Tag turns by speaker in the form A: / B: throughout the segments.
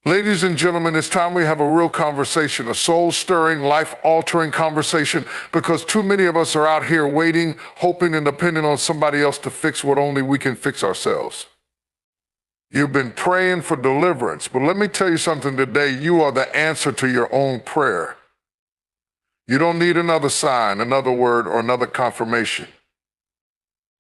A: Ladies and gentlemen, it's time we have a real conversation, a soul-stirring, life-altering conversation, because too many of us are out here waiting, hoping and depending on somebody else to fix what only we can fix ourselves. You've been praying for deliverance, but let me tell you something today. You are the answer to your own prayer. You don't need another sign, another word, or another confirmation.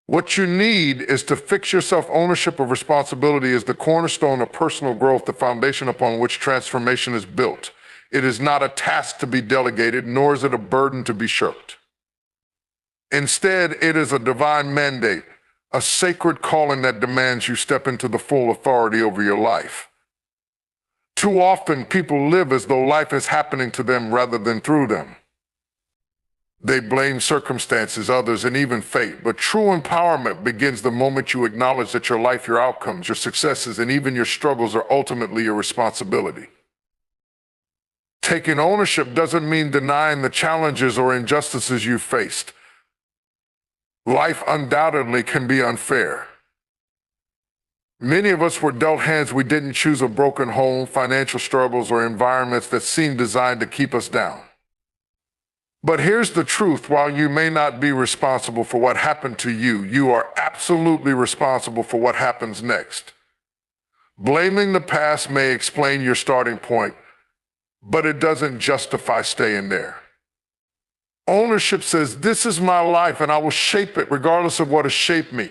A: What you need is to fix yourself. Ownership of responsibility is the cornerstone of personal growth, the foundation upon which transformation is built. It is not a task to be delegated, nor is it a burden to be shirked. Instead, it is a divine mandate, a sacred calling that demands you step into the full authority over your life. Too often, people live as though life is happening to them rather than through them. They blame circumstances, others, and even fate. But true empowerment begins the moment you acknowledge that your life, your outcomes, your successes, and even your struggles are ultimately your responsibility. Taking ownership doesn't mean denying the challenges or injustices you faced. Life undoubtedly can be unfair. Many of us were dealt hands we didn't choose, a broken home, financial struggles, or environments that seemed designed to keep us down. But here's the truth. While you may not be responsible for what happened to you, you are absolutely responsible for what happens next. Blaming the past may explain your starting point, but it doesn't justify staying there. Ownership says, this is my life and I will shape it regardless of what has shaped me.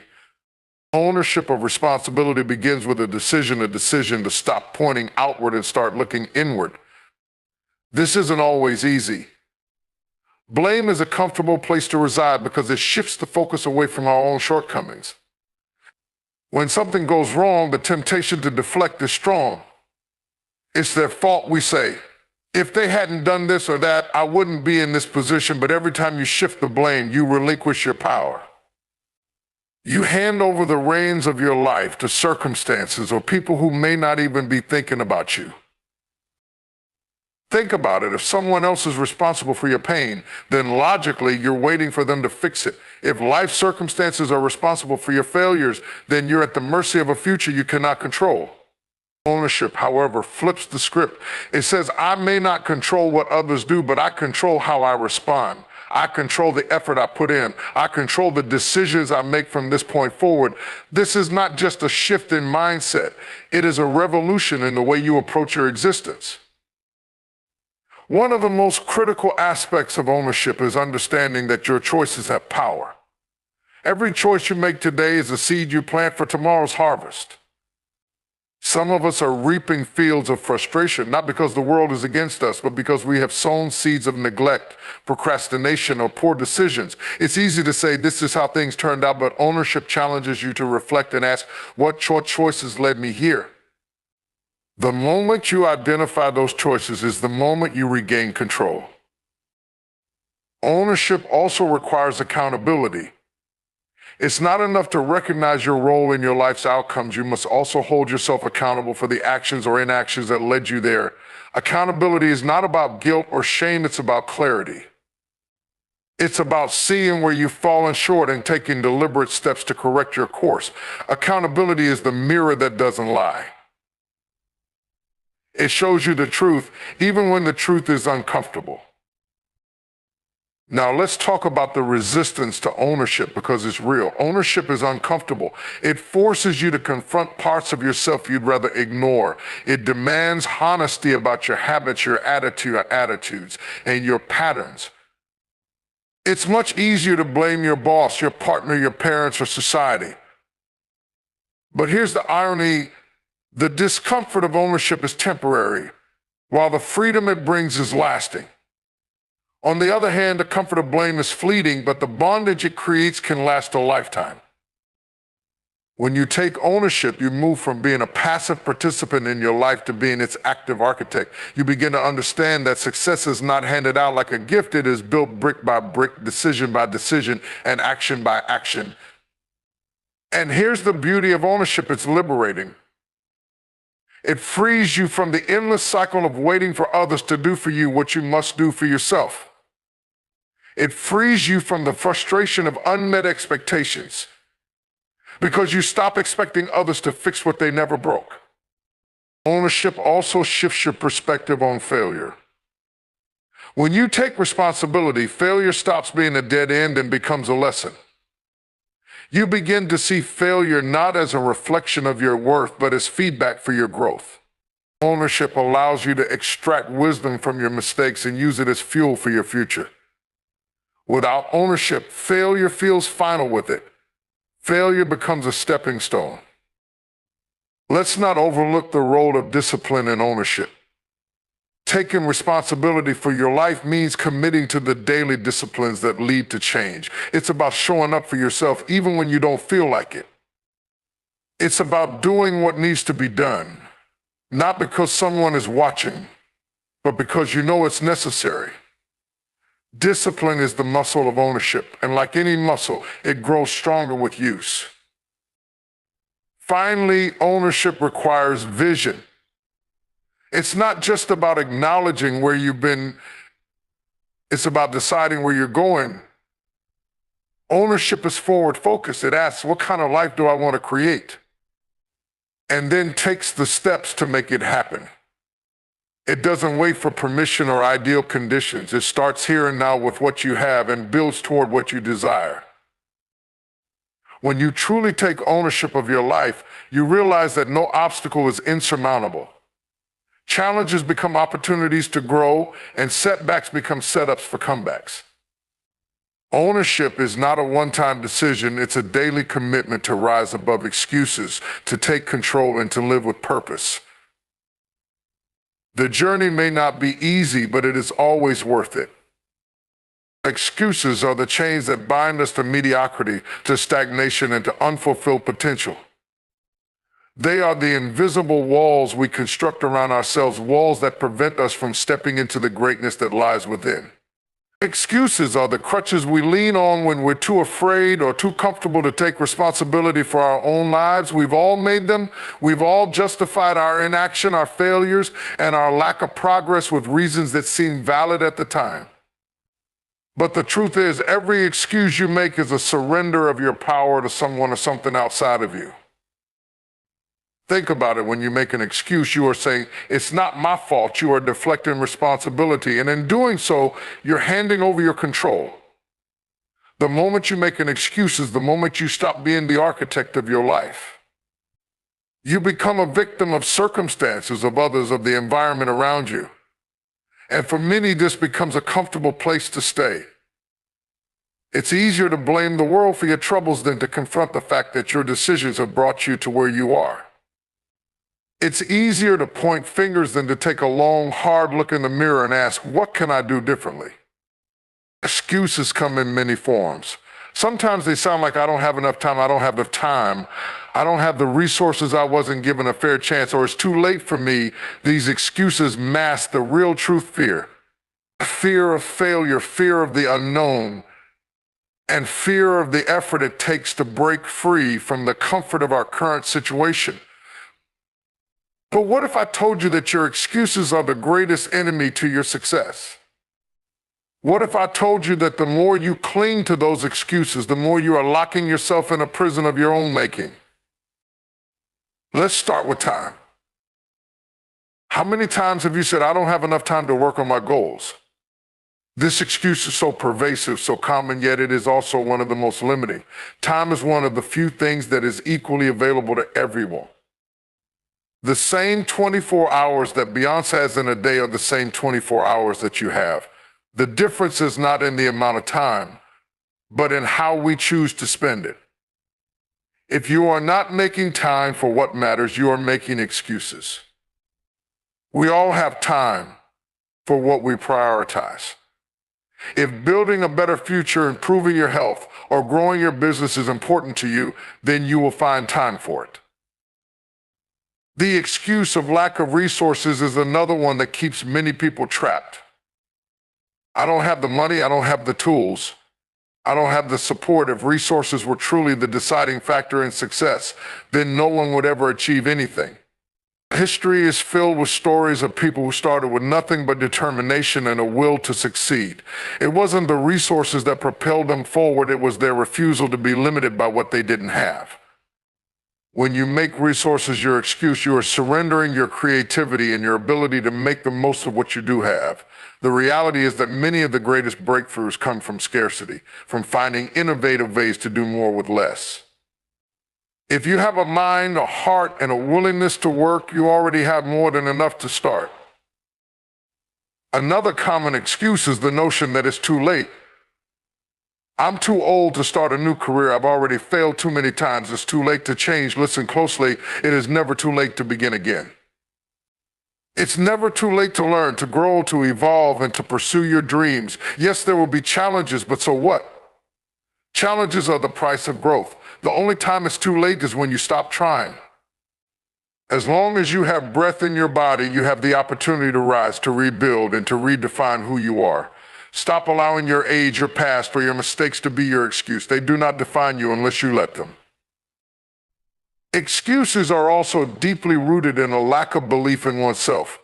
A: Ownership of responsibility begins with a decision to stop pointing outward and start looking inward. This isn't always easy. Blame is a comfortable place to reside because it shifts the focus away from our own shortcomings. When something goes wrong, the temptation to deflect is strong. It's their fault, we say. If they hadn't done this or that, I wouldn't be in this position. But every time you shift the blame, you relinquish your power. You hand over the reins of your life to circumstances or people who may not even be thinking about you. Think about it. If someone else is responsible for your pain, then logically you're waiting for them to fix it. If life circumstances are responsible for your failures, then you're at the mercy of a future you cannot control. Ownership, however, flips the script. It says, I may not control what others do, but I control how I respond. I control the effort I put in. I control the decisions I make from this point forward. This is not just a shift in mindset. It is a revolution in the way you approach your existence. One of the most critical aspects of ownership is understanding that your choices have power. Every choice you make today is a seed you plant for tomorrow's harvest. Some of us are reaping fields of frustration, not because the world is against us, but because we have sown seeds of neglect, procrastination, or poor decisions. It's easy to say this is how things turned out, but ownership challenges you to reflect and ask, what choices led me here? The moment you identify those choices is the moment you regain control. Ownership also requires accountability. It's not enough to recognize your role in your life's outcomes. You must also hold yourself accountable for the actions or inactions that led you there. Accountability is not about guilt or shame, it's about clarity. It's about seeing where you've fallen short and taking deliberate steps to correct your course. Accountability is the mirror that doesn't lie. It shows you the truth, even when the truth is uncomfortable. Now let's talk about the resistance to ownership, because it's real. Ownership is uncomfortable. It forces you to confront parts of yourself you'd rather ignore. It demands honesty about your habits, your attitudes, and your patterns. It's much easier to blame your boss, your partner, your parents, or society. But here's the irony. The discomfort of ownership is temporary, while the freedom it brings is lasting. On the other hand, the comfort of blame is fleeting, but the bondage it creates can last a lifetime. When you take ownership, you move from being a passive participant in your life to being its active architect. You begin to understand that success is not handed out like a gift. It is built brick by brick, decision by decision, and action by action. And here's the beauty of ownership. It's liberating. It frees you from the endless cycle of waiting for others to do for you what you must do for yourself. It frees you from the frustration of unmet expectations, because you stop expecting others to fix what they never broke. Ownership also shifts your perspective on failure. When you take responsibility, failure stops being a dead end and becomes a lesson. You begin to see failure not as a reflection of your worth, but as feedback for your growth. Ownership allows you to extract wisdom from your mistakes and use it as fuel for your future. Without ownership, failure feels final with it. Failure becomes a stepping stone. Let's not overlook the role of discipline and ownership. Taking responsibility for your life means committing to the daily disciplines that lead to change. It's about showing up for yourself even when you don't feel like it. It's about doing what needs to be done, not because someone is watching, but because you know it's necessary. Discipline is the muscle of ownership, and like any muscle, it grows stronger with use. Finally, ownership requires vision. It's not just about acknowledging where you've been, it's about deciding where you're going. Ownership is forward focused. It asks, what kind of life do I want to create? And then takes the steps to make it happen. It doesn't wait for permission or ideal conditions. It starts here and now with what you have and builds toward what you desire. When you truly take ownership of your life, you realize that no obstacle is insurmountable. Challenges become opportunities to grow, and setbacks become setups for comebacks. Ownership is not a one-time decision, it's a daily commitment to rise above excuses, to take control, and to live with purpose. The journey may not be easy, but it is always worth it. Excuses are the chains that bind us to mediocrity, to stagnation, and to unfulfilled potential. They are the invisible walls we construct around ourselves, walls that prevent us from stepping into the greatness that lies within. Excuses are the crutches we lean on when we're too afraid or too comfortable to take responsibility for our own lives. We've all made them. We've all justified our inaction, our failures, and our lack of progress with reasons that seem valid at the time. But the truth is, every excuse you make is a surrender of your power to someone or something outside of you. Think about it. When you make an excuse, you are saying, it's not my fault. You are deflecting responsibility. And in doing so, you're handing over your control. The moment you make an excuse is the moment you stop being the architect of your life. You become a victim of circumstances, of others, of the environment around you. And for many, this becomes a comfortable place to stay. It's easier to blame the world for your troubles than to confront the fact that your decisions have brought you to where you are. It's easier to point fingers than to take a long, hard look in the mirror and ask, what can I do differently? Excuses come in many forms. Sometimes they sound like I don't have enough time, I don't have the time, I don't have the resources, I wasn't given a fair chance, or it's too late for me. These excuses mask the real truth: fear. Fear of failure, fear of the unknown, and fear of the effort it takes to break free from the comfort of our current situation. But what if I told you that your excuses are the greatest enemy to your success? What if I told you that the more you cling to those excuses, the more you are locking yourself in a prison of your own making? Let's start with time. How many times have you said, I don't have enough time to work on my goals? This excuse is so pervasive, so common, yet it is also one of the most limiting. Time is one of the few things that is equally available to everyone. The same 24 hours that Beyonce has in a day are the same 24 hours that you have. The difference is not in the amount of time, but in how we choose to spend it. If you are not making time for what matters, you are making excuses. We all have time for what we prioritize. If building a better future, improving your health, or growing your business is important to you, then you will find time for it. The excuse of lack of resources is another one that keeps many people trapped. I don't have the money, I don't have the tools, I don't have the support. If resources were truly the deciding factor in success, then no one would ever achieve anything. History is filled with stories of people who started with nothing but determination and a will to succeed. It wasn't the resources that propelled them forward, it was their refusal to be limited by what they didn't have. When you make resources your excuse, you are surrendering your creativity and your ability to make the most of what you do have. The reality is that many of the greatest breakthroughs come from scarcity, from finding innovative ways to do more with less. If you have a mind, a heart, and a willingness to work, you already have more than enough to start. Another common excuse is the notion that it's too late. I'm too old to start a new career. I've already failed too many times. It's too late to change. Listen closely. It is never too late to begin again. It's never too late to learn, to grow, to evolve, and to pursue your dreams. Yes, there will be challenges, but so what? Challenges are the price of growth. The only time it's too late is when you stop trying. As long as you have breath in your body, you have the opportunity to rise, to rebuild, and to redefine who you are. Stop allowing your age, your past, or your mistakes to be your excuse. They do not define you unless you let them. Excuses are also deeply rooted in a lack of belief in oneself.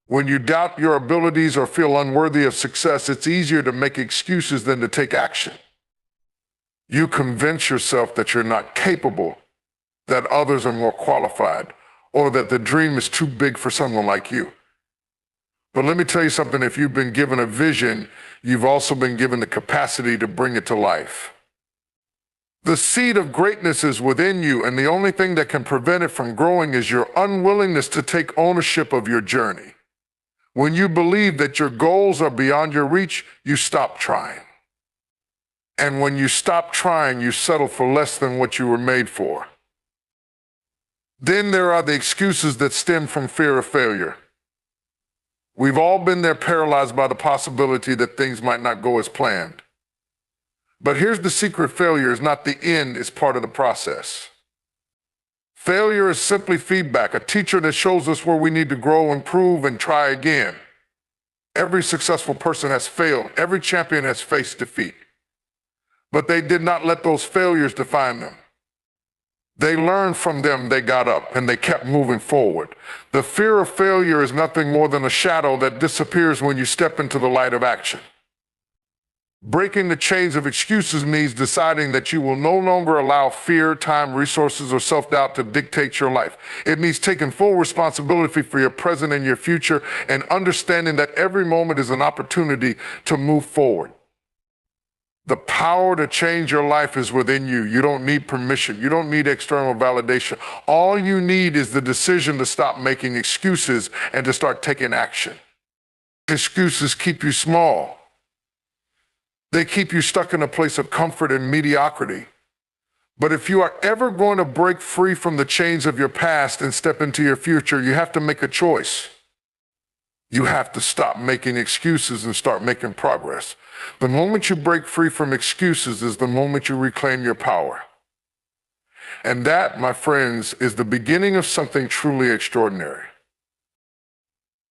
A: When you doubt your abilities or feel unworthy of success, it's easier to make excuses than to take action. You convince yourself that you're not capable, that others are more qualified, or that the dream is too big for someone like you. But let me tell you something, if you've been given a vision, you've also been given the capacity to bring it to life. The seed of greatness is within you, and the only thing that can prevent it from growing is your unwillingness to take ownership of your journey. When you believe that your goals are beyond your reach, you stop trying. And when you stop trying, you settle for less than what you were made for. Then there are the excuses that stem from fear of failure. We've all been there, paralyzed by the possibility that things might not go as planned. But here's the secret: failure is not the end, it's part of the process. Failure is simply feedback, a teacher that shows us where we need to grow, improve, and try again. Every successful person has failed. Every champion has faced defeat. But they did not let those failures define them. They learned from them, they got up, and they kept moving forward. The fear of failure is nothing more than a shadow that disappears when you step into the light of action. Breaking the chains of excuses means deciding that you will no longer allow fear, time, resources, or self-doubt to dictate your life. It means taking full responsibility for your present and your future, and understanding that every moment is an opportunity to move forward. The power to change your life is within you. You don't need permission. You don't need external validation. All you need is the decision to stop making excuses and to start taking action. Excuses keep you small. They keep you stuck in a place of comfort and mediocrity. But if you are ever going to break free from the chains of your past and step into your future, you have to make a choice. You have to stop making excuses and start making progress. The moment you break free from excuses is the moment you reclaim your power. And that, my friends, is the beginning of something truly extraordinary.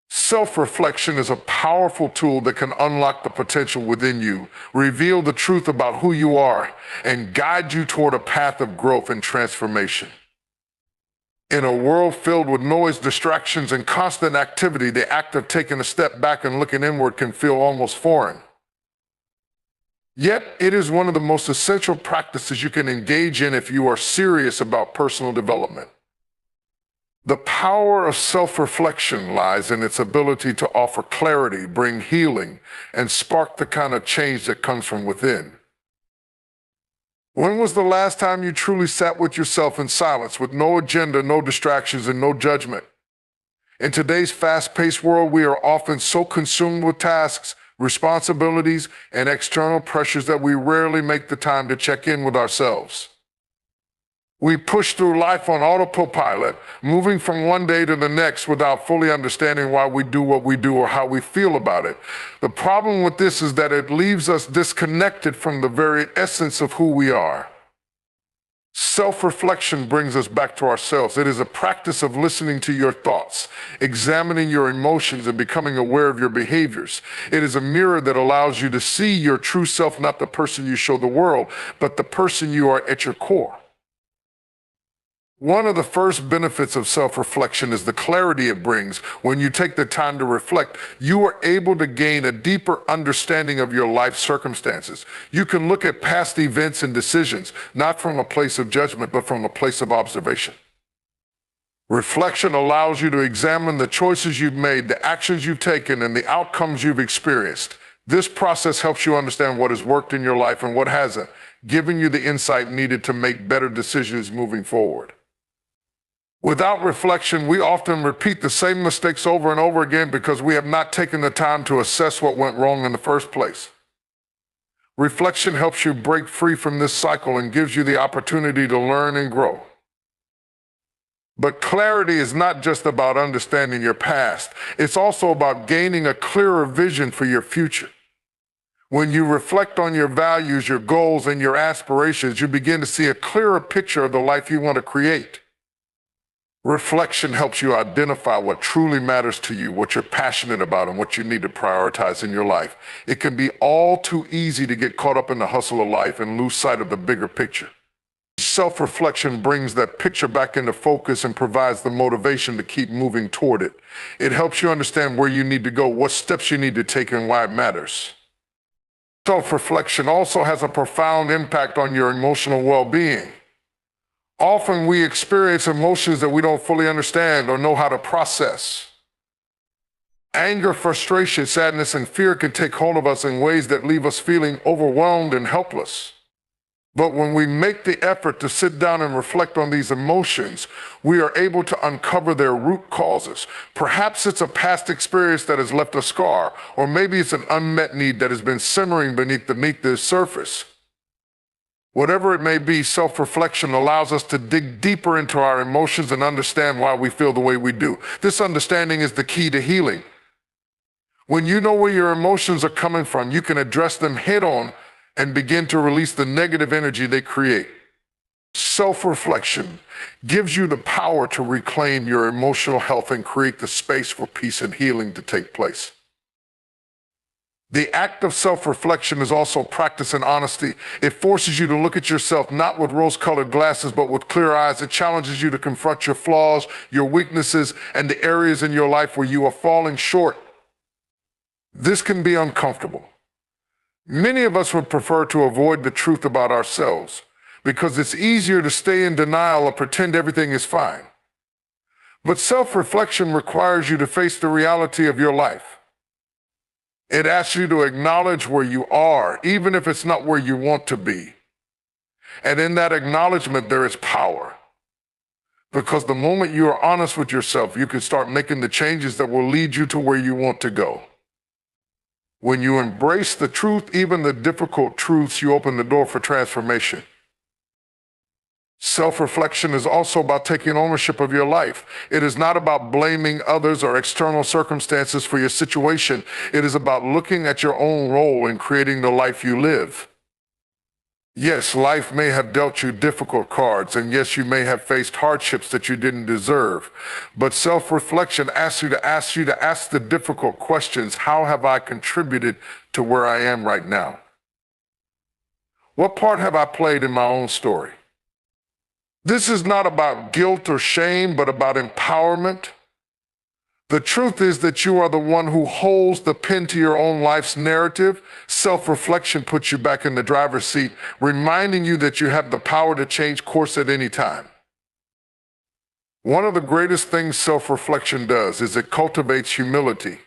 A: Self-reflection is a powerful tool that can unlock the potential within you, reveal the truth about who you are, and guide you toward a path of growth and transformation. In a world filled with noise, distractions, and constant activity, the act of taking a step back and looking inward can feel almost foreign. Yet, it is one of the most essential practices you can engage in if you are serious about personal development. The power of self-reflection lies in its ability to offer clarity, bring healing, and spark the kind of change that comes from within. When was the last time you truly sat with yourself in silence, with no agenda, no distractions, and no judgment? In today's fast-paced world, we are often so consumed with tasks, responsibilities, and external pressures that we rarely make the time to check in with ourselves. We push through life on autopilot, moving from one day to the next without fully understanding why we do what we do or how we feel about it. The problem with this is that it leaves us disconnected from the very essence of who we are. Self-reflection brings us back to ourselves. It is a practice of listening to your thoughts, examining your emotions, and becoming aware of your behaviors. It is a mirror that allows you to see your true self, not the person you show the world, but the person you are at your core. One of the first benefits of self-reflection is the clarity it brings. When you take the time to reflect, you are able to gain a deeper understanding of your life circumstances. You can look at past events and decisions, not from a place of judgment, but from a place of observation. Reflection allows you to examine the choices you've made, the actions you've taken, and the outcomes you've experienced. This process helps you understand what has worked in your life and what hasn't, giving you the insight needed to make better decisions moving forward. Without reflection, we often repeat the same mistakes over and over again because we have not taken the time to assess what went wrong in the first place. Reflection helps you break free from this cycle and gives you the opportunity to learn and grow. But clarity is not just about understanding your past. It's also about gaining a clearer vision for your future. When you reflect on your values, your goals, and your aspirations, you begin to see a clearer picture of the life you want to create. Reflection helps you identify what truly matters to you, what you're passionate about, and what you need to prioritize in your life. It can be all too easy to get caught up in the hustle of life and lose sight of the bigger picture. Self-reflection brings that picture back into focus and provides the motivation to keep moving toward it. It helps you understand where you need to go, what steps you need to take, and why it matters. Self-reflection also has a profound impact on your emotional well-being. Often we experience emotions that we don't fully understand or know how to process. Anger, frustration, sadness, and fear can take hold of us in ways that leave us feeling overwhelmed and helpless. But when we make the effort to sit down and reflect on these emotions, we are able to uncover their root causes. Perhaps it's a past experience that has left a scar, or maybe it's an unmet need that has been simmering beneath the surface. Whatever it may be, self-reflection allows us to dig deeper into our emotions and understand why we feel the way we do. This understanding is the key to healing. When you know where your emotions are coming from, you can address them head-on and begin to release the negative energy they create. Self-reflection gives you the power to reclaim your emotional health and create the space for peace and healing to take place. The act of self-reflection is also practice in honesty. It forces you to look at yourself not with rose-colored glasses, but with clear eyes. It challenges you to confront your flaws, your weaknesses, and the areas in your life where you are falling short. This can be uncomfortable. Many of us would prefer to avoid the truth about ourselves because it's easier to stay in denial or pretend everything is fine. But self-reflection requires you to face the reality of your life. It asks you to acknowledge where you are, even if it's not where you want to be. And in that acknowledgement, there is power. Because the moment you are honest with yourself, you can start making the changes that will lead you to where you want to go. When you embrace the truth, even the difficult truths, you open the door for transformation. Self-reflection is also about taking ownership of your life. It is not about blaming others or external circumstances for your situation. It is about looking at your own role in creating the life you live. Yes, life may have dealt you difficult cards, and yes, you may have faced hardships that you didn't deserve. But self-reflection asks you to ask the difficult questions. How have I contributed to where I am right now? What part have I played in my own story? This is not about guilt or shame, but about empowerment. The truth is that you are the one who holds the pen to your own life's narrative. Self-reflection puts you back in the driver's seat, reminding you that you have the power to change course at any time. One of the greatest things self-reflection does is it cultivates humility.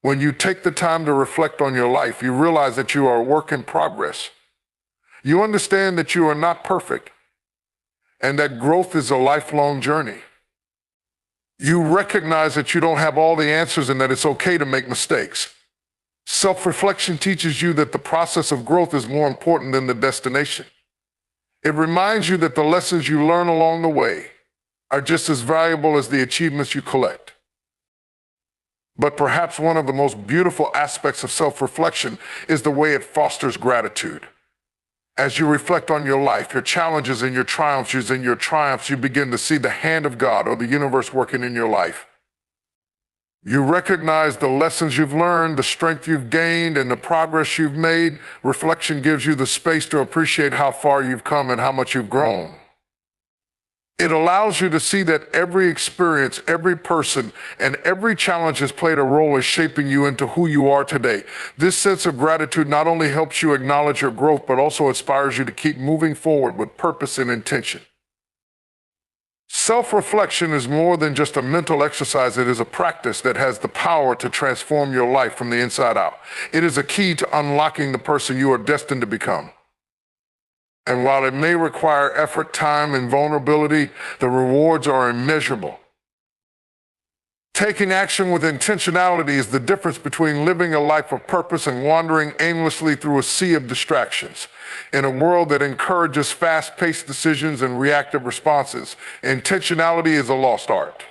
A: When you take the time to reflect on your life, you realize that you are a work in progress. You understand that you are not perfect, and that growth is a lifelong journey. You recognize that you don't have all the answers and that it's okay to make mistakes. Self-reflection teaches you that the process of growth is more important than the destination. It reminds you that the lessons you learn along the way are just as valuable as the achievements you collect. But perhaps one of the most beautiful aspects of self-reflection is the way it fosters gratitude. As you reflect on your life, your challenges and your triumphs, you begin to see the hand of God or the universe working in your life. You recognize the lessons you've learned, the strength you've gained, and the progress you've made. Reflection gives you the space to appreciate how far you've come and how much you've grown. It allows you to see that every experience, every person, and every challenge has played a role in shaping you into who you are today. This sense of gratitude not only helps you acknowledge your growth, but also inspires you to keep moving forward with purpose and intention. Self-reflection is more than just a mental exercise. It is a practice that has the power to transform your life from the inside out. It is a key to unlocking the person you are destined to become. And while it may require effort, time, and vulnerability, the rewards are immeasurable. Taking action with intentionality is the difference between living a life of purpose and wandering aimlessly through a sea of distractions. In a world that encourages fast-paced decisions and reactive responses, intentionality is a lost art.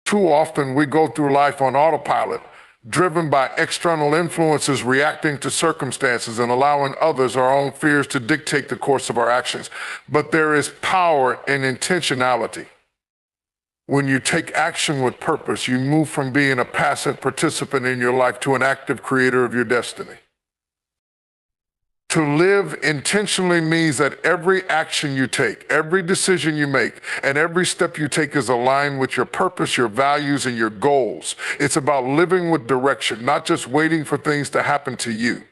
A: Too often we go through life on autopilot, driven by external influences, reacting to circumstances and allowing others, our own fears, to dictate the course of our actions. But there is power in intentionality. When you take action with purpose, you move from being a passive participant in your life to an active creator of your destiny. To live intentionally means that every action you take, every decision you make, and every step you take is aligned with your purpose, your values, and your goals. It's about living with direction, not just waiting for things to happen to you.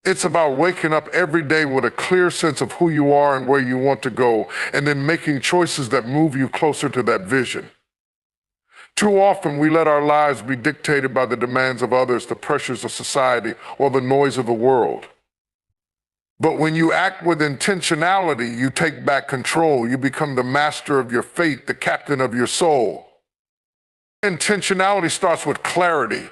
A: It's about waking up every day with a clear sense of who you are and where you want to go, and then making choices that move you closer to that vision. Too often we let our lives be dictated by the demands of others, the pressures of society, or the noise of the world. But when you act with intentionality, you take back control. You become the master of your fate, the captain of your soul. Intentionality starts with clarity.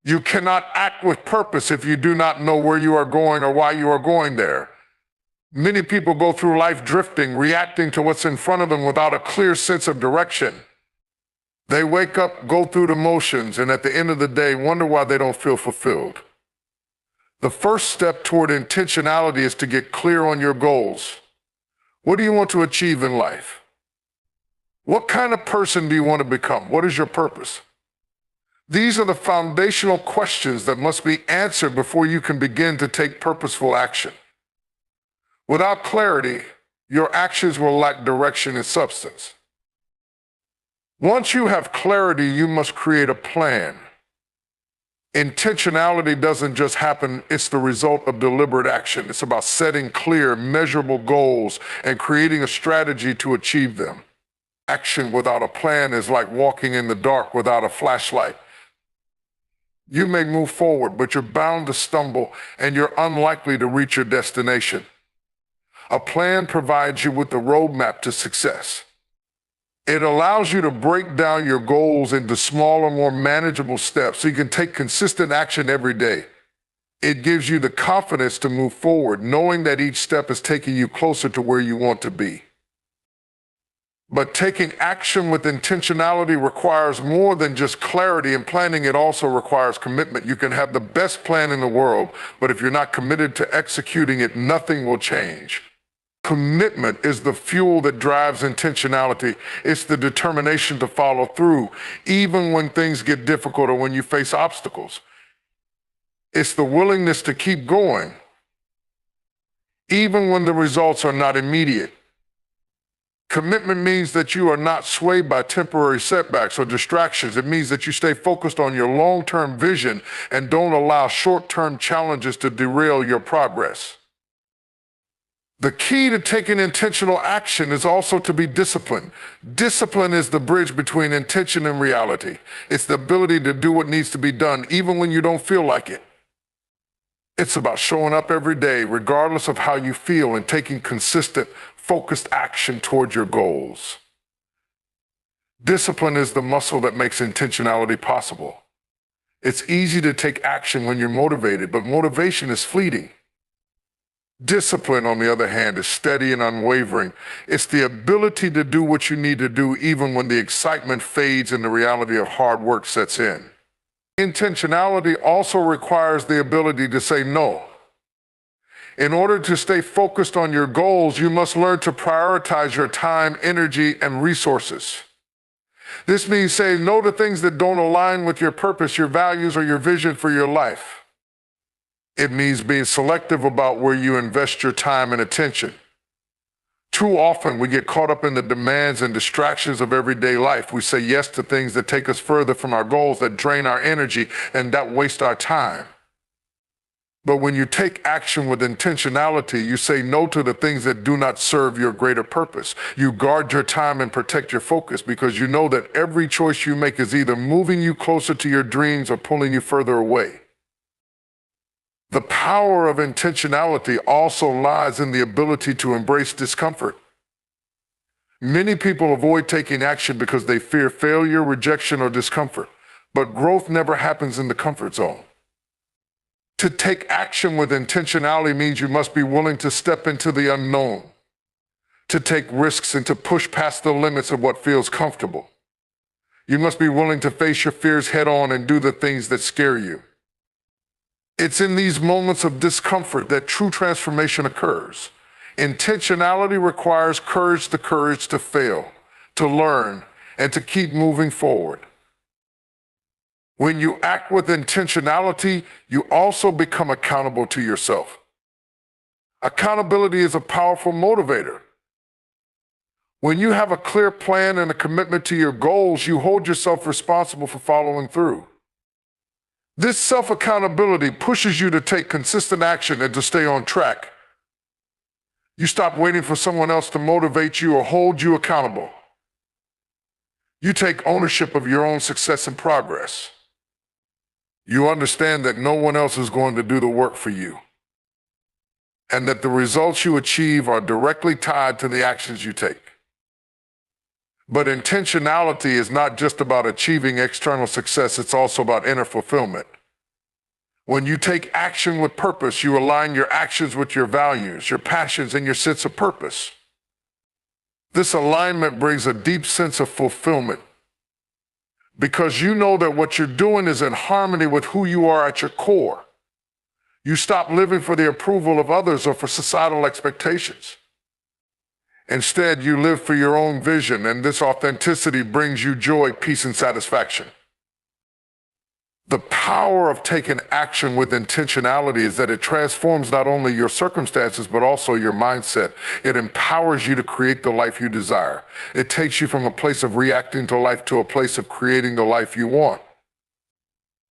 A: You cannot act with purpose if you do not know where you are going or why you are going there. Many people go through life drifting, reacting to what's in front of them without a clear sense of direction. They wake up, go through the motions, and at the end of the day, wonder why they don't feel fulfilled. The first step toward intentionality is to get clear on your goals. What do you want to achieve in life? What kind of person do you want to become? What is your purpose? These are the foundational questions that must be answered before you can begin to take purposeful action. Without clarity, your actions will lack direction and substance. Once you have clarity, you must create a plan. Intentionality doesn't just happen, it's the result of deliberate action. It's about setting clear, measurable goals and creating a strategy to achieve them. Action without a plan is like walking in the dark without a flashlight. You may move forward, but you're bound to stumble and you're unlikely to reach your destination. A plan provides you with the roadmap to success. It allows you to break down your goals into smaller, more manageable steps so you can take consistent action every day. It gives you the confidence to move forward, knowing that each step is taking you closer to where you want to be. But taking action with intentionality requires more than just clarity and planning. It also requires commitment. You can have the best plan in the world, but if you're not committed to executing it, nothing will change. Commitment is the fuel that drives intentionality. It's the determination to follow through, even when things get difficult or when you face obstacles. It's the willingness to keep going, even when the results are not immediate. Commitment means that you are not swayed by temporary setbacks or distractions. It means that you stay focused on your long-term vision and don't allow short-term challenges to derail your progress. The key to taking intentional action is also to be disciplined. Discipline is the bridge between intention and reality. It's the ability to do what needs to be done, even when you don't feel like it. It's about showing up every day, regardless of how you feel, and taking consistent, focused action towards your goals. Discipline is the muscle that makes intentionality possible. It's easy to take action when you're motivated, but motivation is fleeting. Discipline, on the other hand, is steady and unwavering. It's the ability to do what you need to do even when the excitement fades and the reality of hard work sets in. Intentionality also requires the ability to say no. In order to stay focused on your goals, you must learn to prioritize your time, energy, and resources. This means saying no to things that don't align with your purpose, your values, or your vision for your life. It means being selective about where you invest your time and attention. Too often we get caught up in the demands and distractions of everyday life. We say yes to things that take us further from our goals, that drain our energy, and that waste our time. But when you take action with intentionality, you say no to the things that do not serve your greater purpose. You guard your time and protect your focus because you know that every choice you make is either moving you closer to your dreams or pulling you further away. The power of intentionality also lies in the ability to embrace discomfort. Many people avoid taking action because they fear failure, rejection, or discomfort. But growth never happens in the comfort zone. To take action with intentionality means you must be willing to step into the unknown, to take risks and to push past the limits of what feels comfortable. You must be willing to face your fears head on and do the things that scare you. It's in these moments of discomfort that true transformation occurs. Intentionality requires courage, the courage to fail, to learn, and to keep moving forward. When you act with intentionality, you also become accountable to yourself. Accountability is a powerful motivator. When you have a clear plan and a commitment to your goals, you hold yourself responsible for following through. This self-accountability pushes you to take consistent action and to stay on track. You stop waiting for someone else to motivate you or hold you accountable. You take ownership of your own success and progress. You understand that no one else is going to do the work for you, and that the results you achieve are directly tied to the actions you take. But intentionality is not just about achieving external success, it's also about inner fulfillment. When you take action with purpose, you align your actions with your values, your passions, and your sense of purpose. This alignment brings a deep sense of fulfillment because you know that what you're doing is in harmony with who you are at your core. You stop living for the approval of others or for societal expectations. Instead, you live for your own vision, and this authenticity brings you joy, peace, and satisfaction. The power of taking action with intentionality is that it transforms not only your circumstances, but also your mindset. It empowers you to create the life you desire. It takes you from a place of reacting to life to a place of creating the life you want.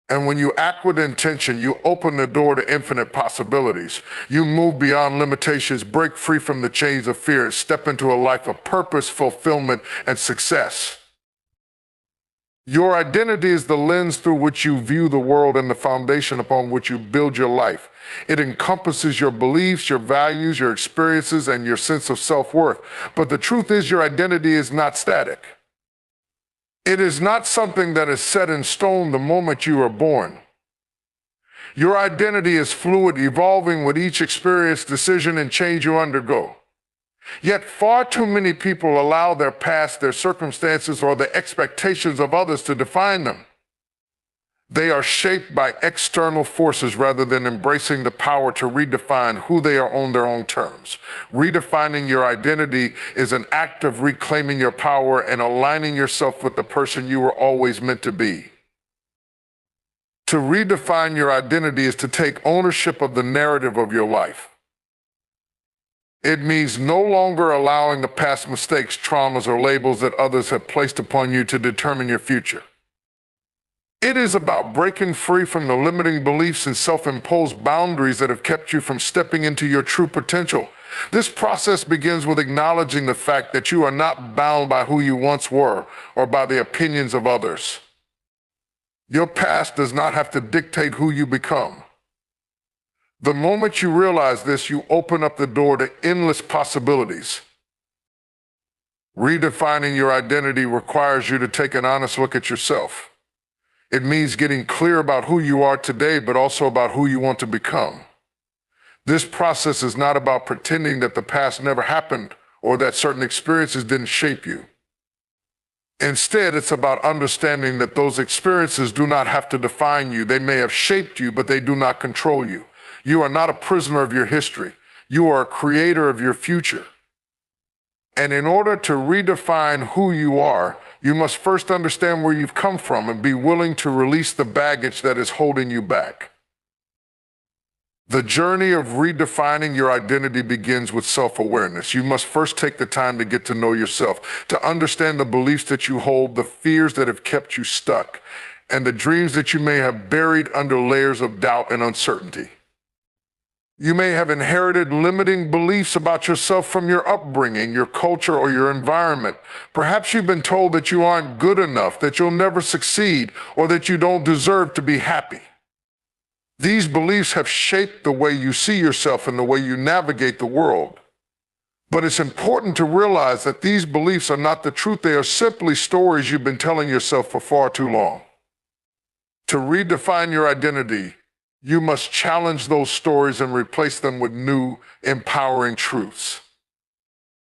A: And when you act with intention, you open the door to infinite possibilities. You move beyond limitations, break free from the chains of fear, and step into a life of purpose, fulfillment, and success. Your identity is the lens through which you view the world and the foundation upon which you build your life. It encompasses your beliefs, your values, your experiences, and your sense of self-worth. But the truth is, your identity is not static. It is not something that is set in stone the moment you are born. Your identity is fluid, evolving with each experience, decision, and change you undergo. Yet far too many people allow their past, their circumstances, or the expectations of others to define them. They are shaped by external forces rather than embracing the power to redefine who they are on their own terms. Redefining your identity is an act of reclaiming your power and aligning yourself with the person you were always meant to be. To redefine your identity is to take ownership of the narrative of your life. It means no longer allowing the past mistakes, traumas, or labels that others have placed upon you to determine your future. It is about breaking free from the limiting beliefs and self-imposed boundaries that have kept you from stepping into your true potential. This process begins with acknowledging the fact that you are not bound by who you once were or by the opinions of others. Your past does not have to dictate who you become. The moment you realize this, you open up the door to endless possibilities. Redefining your identity requires you to take an honest look at yourself. It means getting clear about who you are today, but also about who you want to become. This process is not about pretending that the past never happened or that certain experiences didn't shape you. Instead, it's about understanding that those experiences do not have to define you. They may have shaped you, but they do not control you. You are not a prisoner of your history. You are a creator of your future. And in order to redefine who you are, you must first understand where you've come from and be willing to release the baggage that is holding you back. The journey of redefining your identity begins with self-awareness. You must first take the time to get to know yourself, to understand the beliefs that you hold, the fears that have kept you stuck, and the dreams that you may have buried under layers of doubt and uncertainty. You may have inherited limiting beliefs about yourself from your upbringing, your culture, or your environment. Perhaps you've been told that you aren't good enough, that you'll never succeed, or that you don't deserve to be happy. These beliefs have shaped the way you see yourself and the way you navigate the world. But it's important to realize that these beliefs are not the truth. They are simply stories you've been telling yourself for far too long. To redefine your identity, you must challenge those stories and replace them with new, empowering truths.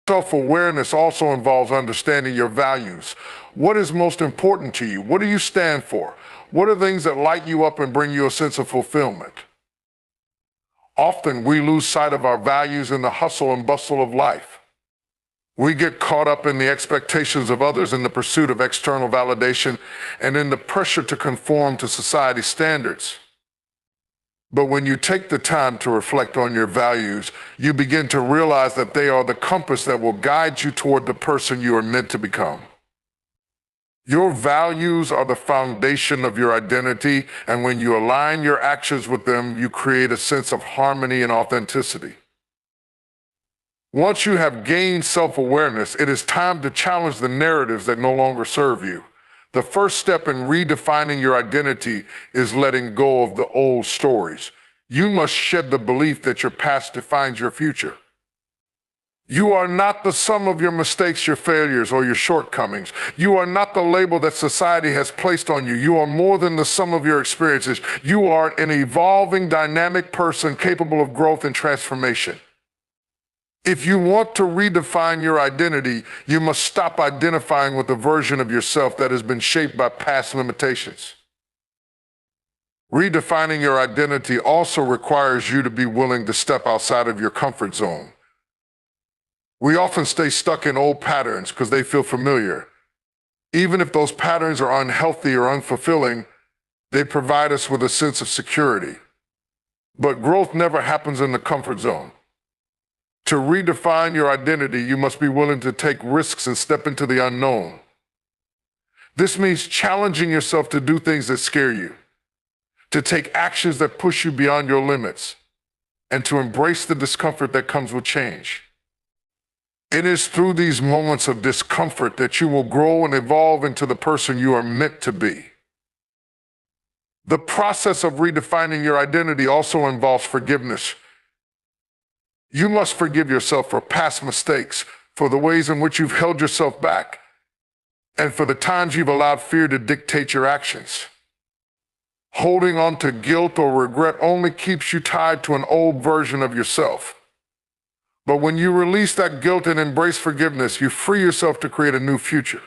A: Self-awareness also involves understanding your values. What is most important to you? What do you stand for? What are things that light you up and bring you a sense of fulfillment? Often we lose sight of our values in the hustle and bustle of life. We get caught up in the expectations of others, in the pursuit of external validation, and in the pressure to conform to society's standards. But when you take the time to reflect on your values, you begin to realize that they are the compass that will guide you toward the person you are meant to become. Your values are the foundation of your identity, and when you align your actions with them, you create a sense of harmony and authenticity. Once you have gained self-awareness, it is time to challenge the narratives that no longer serve you. The first step in redefining your identity is letting go of the old stories. You must shed the belief that your past defines your future. You are not the sum of your mistakes, your failures, or your shortcomings. You are not the label that society has placed on you. You are more than the sum of your experiences. You are an evolving, dynamic person capable of growth and transformation. If you want to redefine your identity, you must stop identifying with a version of yourself that has been shaped by past limitations. Redefining your identity also requires you to be willing to step outside of your comfort zone. We often stay stuck in old patterns because they feel familiar. Even if those patterns are unhealthy or unfulfilling, they provide us with a sense of security. But growth never happens in the comfort zone. To redefine your identity, you must be willing to take risks and step into the unknown. This means challenging yourself to do things that scare you, to take actions that push you beyond your limits, and to embrace the discomfort that comes with change. It is through these moments of discomfort that you will grow and evolve into the person you are meant to be. The process of redefining your identity also involves forgiveness. You must forgive yourself for past mistakes, for the ways in which you've held yourself back, and for the times you've allowed fear to dictate your actions. Holding on to guilt or regret only keeps you tied to an old version of yourself. But when you release that guilt and embrace forgiveness, you free yourself to create a new future.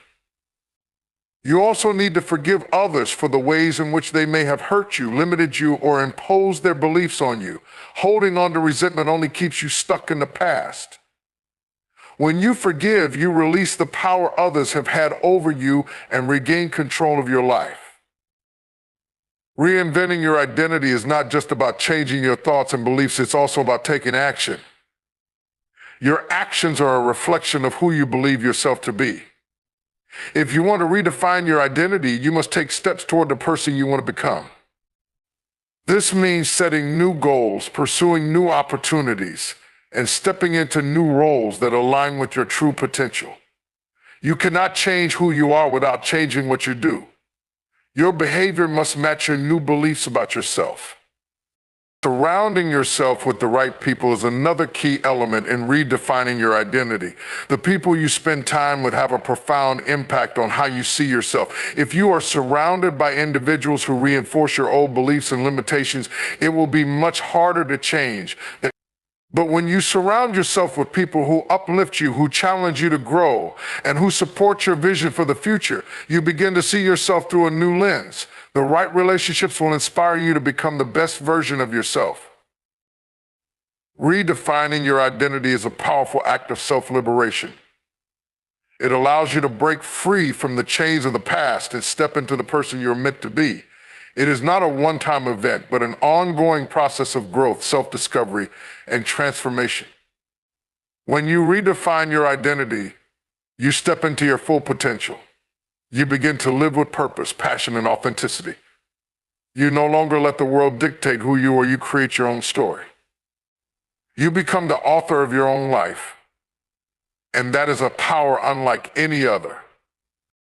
A: You also need to forgive others for the ways in which they may have hurt you, limited you, or imposed their beliefs on you. Holding on to resentment only keeps you stuck in the past. When you forgive, you release the power others have had over you and regain control of your life. Reinventing your identity is not just about changing your thoughts and beliefs, it's also about taking action. Your actions are a reflection of who you believe yourself to be. If you want to redefine your identity, you must take steps toward the person you want to become. This means setting new goals, pursuing new opportunities, and stepping into new roles that align with your true potential. You cannot change who you are without changing what you do. Your behavior must match your new beliefs about yourself. Surrounding yourself with the right people is another key element in redefining your identity. The people you spend time with have a profound impact on how you see yourself. If you are surrounded by individuals who reinforce your old beliefs and limitations, it will be much harder to change. But when you surround yourself with people who uplift you, who challenge you to grow, and who support your vision for the future, you begin to see yourself through a new lens. The right relationships will inspire you to become the best version of yourself. Redefining your identity is a powerful act of self-liberation. It allows you to break free from the chains of the past and step into the person you're meant to be. It is not a one-time event, but an ongoing process of growth, self-discovery, and transformation. When you redefine your identity, you step into your full potential. You begin to live with purpose, passion, and authenticity. You no longer let the world dictate who you are, you create your own story. You become the author of your own life, and that is a power unlike any other.